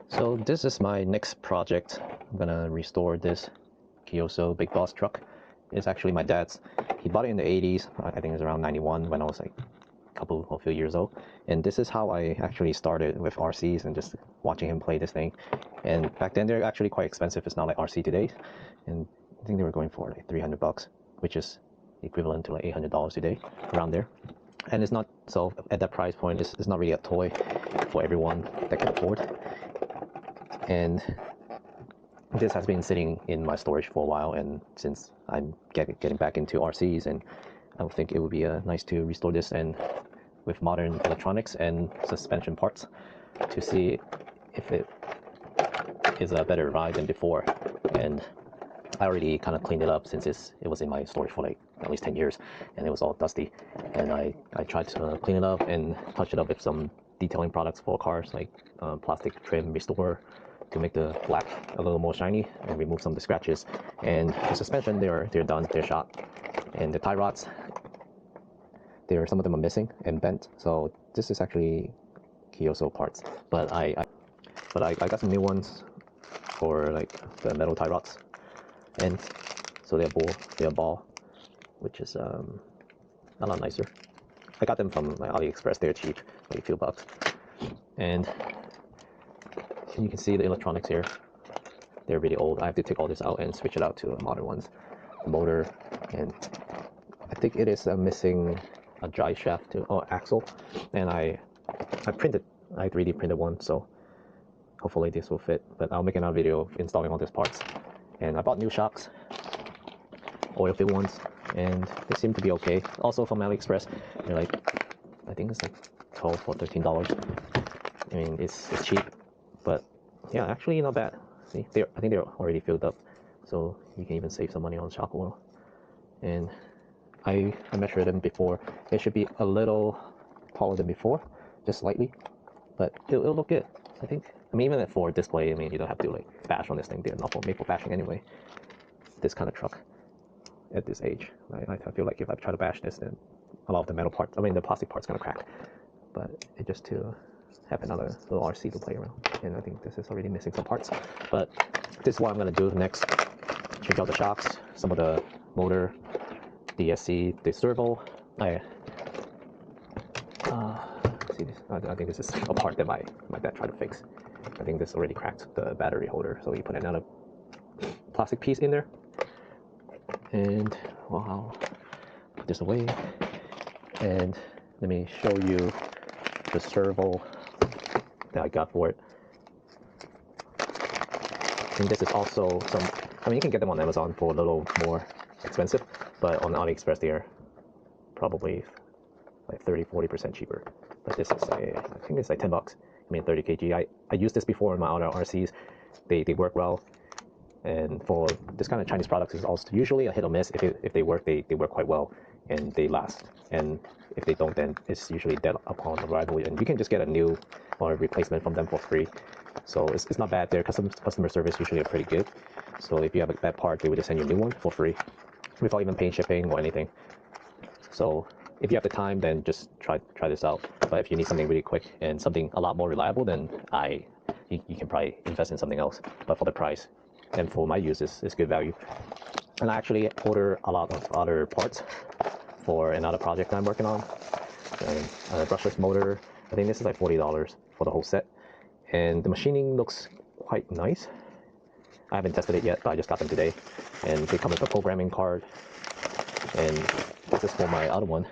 So this is my next project. I'm gonna restore this Kyosho Big Boss truck. It's actually my dad's. He bought it in the 80s. I think it was around 91 when I was like a few years old. And this is how I actually started with RCs and just watching him play this thing. And back then they're actually quite expensive. It's not like RC today. And I think they were going for like 300 bucks, which is equivalent to like $800 today, around there. And it's not, so at that price point, it's not really a toy for everyone that can afford. And this has been sitting in my storage for a while, and since I'm getting back into RCs, and I would think it would be nice to restore this and with modern electronics and suspension parts to see if it is a better ride than before. And I already kind of cleaned it up since it was in my storage for like at least 10 years and it was all dusty, and I tried to clean it up and touch it up with some detailing products for cars, like plastic trim restore to make the black a little more shiny and remove some of the scratches. And the suspension, they're done, they're shot. And the tie rods, some of them are missing and bent, so this is actually Kyosho parts, but I got some new ones for like the metal tie rods, and so they're ball, which is a lot nicer. I got them from like AliExpress. They're cheap, like a few bucks. And you can see the electronics here, they're really old. I have to take all this out and switch it out to modern ones. The motor, and I think it is missing a drive shaft or axle, and I 3D printed one, so hopefully this will fit, but I'll make another video of installing all these parts. And I bought new shocks, oil filled ones, and they seem to be okay. Also from AliExpress, they're like, I think it's like $12 or $13. I mean, it's cheap, but yeah, actually not bad. See, I think they're already filled up, so you can even save some money on shock oil. And I measured them before. It should be a little taller than before, just slightly, but it'll look good, I think. I mean, even for display, I mean, you don't have to like bash on this thing. They're not made for bashing anyway. This kind of truck at this age, I feel like if I try to bash this, then a lot of the metal parts, I mean the plastic part's gonna crack. But it just to have another little RC to play around. And I think this is already missing some parts, but this is what I'm gonna do next. Change out the shocks, some of the motor, DSC, the servo. See this? I think this is a part that my dad tried to fix. I think this already cracked the battery holder, so he put another plastic piece in there. And wow, put this away. And let me show you the servo that I got for it. And this is also some, I mean, you can get them on Amazon for a little more expensive, but on AliExpress they're probably like 30-40% cheaper. But this is I think it's like 10 bucks. I mean, 30 kg. I used this before in my other RCs. They work well. And for this kind of Chinese products, is also usually a hit or miss. If they work, they work quite well and they last. And if they don't, then it's usually dead upon arrival. And you can just get a new or a replacement from them for free. So it's not bad. Their customer service usually are pretty good. So if you have a bad part, they would just send you a new one for free without even paying shipping or anything. So if you have the time, then just try this out. But if you need something really quick and something a lot more reliable, then you can probably invest in something else. But for the price and for my use, it's good value. And I actually order a lot of other parts for another project I'm working on. And a brushless motor, I think this is like $40 for the whole set. And the machining looks quite nice. I haven't tested it yet, but I just got them today. And they come with a programming card. And this is for my other one.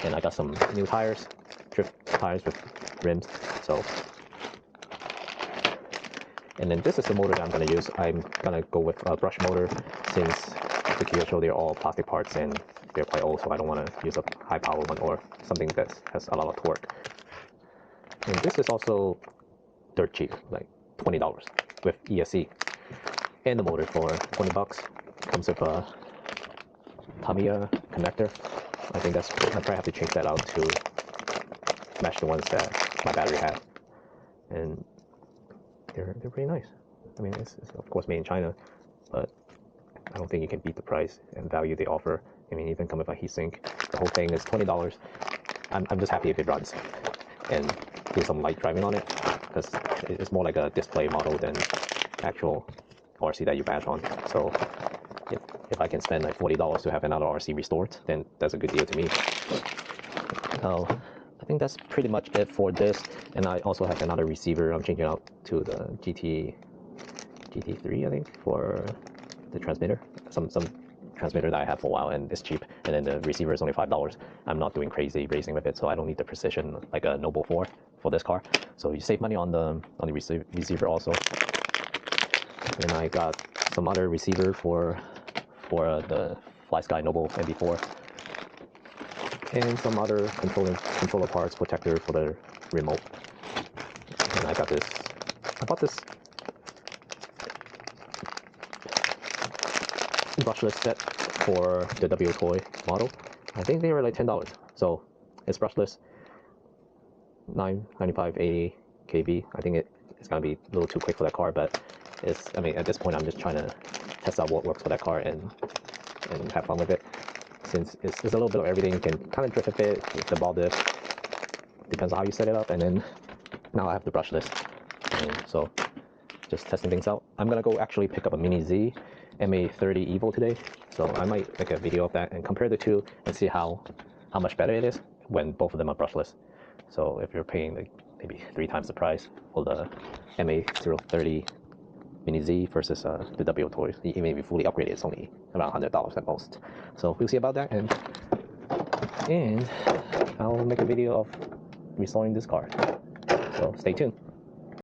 And I got some new tires, drift tires with rims. So, and then this is the motor that I'm going to use. I'm going to go with a brush motor since the Kyosho, they're all plastic parts and they're quite old, so I don't want to use a high power one or something that has a lot of torque. And this is also dirt cheap, like $20 with ESC. And the motor for 20 bucks. Comes with a Tamiya connector. I think I probably have to change that out to match the ones that my battery had. And they're pretty nice. I mean, it's of course made in China, but I don't think you can beat the price and value they offer. I mean, even come with a heatsink. The whole thing is $20. I'm just happy if it runs and do some light driving on it. because it's more like a display model than actual RC that you badge on. So if I can spend like $40 to have another RC restored, then that's a good deal to me. So I think that's pretty much it for this. And I also have another receiver I'm changing out to the GT3, I think, for the transmitter. Some transmitter that I have for a while, and it's cheap. And then the receiver is only $5. I'm not doing crazy racing with it, so I don't need the precision like a Noble 4 for this car. So you save money on the receiver also. And I got some other receiver for the FlySky Noble MB4, and some other controller parts, protector for the remote. And I bought this brushless set for the W Toy model. I think they were like $10. So it's brushless, 995 80 kV. I think it's gonna be a little too quick for that car, but I mean, at this point, I'm just trying to test out what works for that car and have fun with it. Since it's a little bit of everything, you can kind of drift a bit, the ball dip, depends on how you set it up. And then now I have the brushless, and so just testing things out. I'm gonna go actually pick up a Mini Z MA30 Evo today, so I might make a video of that and compare the two and see how much better it is when both of them are brushless. So if you're paying like maybe 3 times the price for the MA030 Mini Z versus the W Toys, even if you fully upgraded, it's only around $100 at most. So we'll see about that, and I'll make a video of restoring this car. So stay tuned.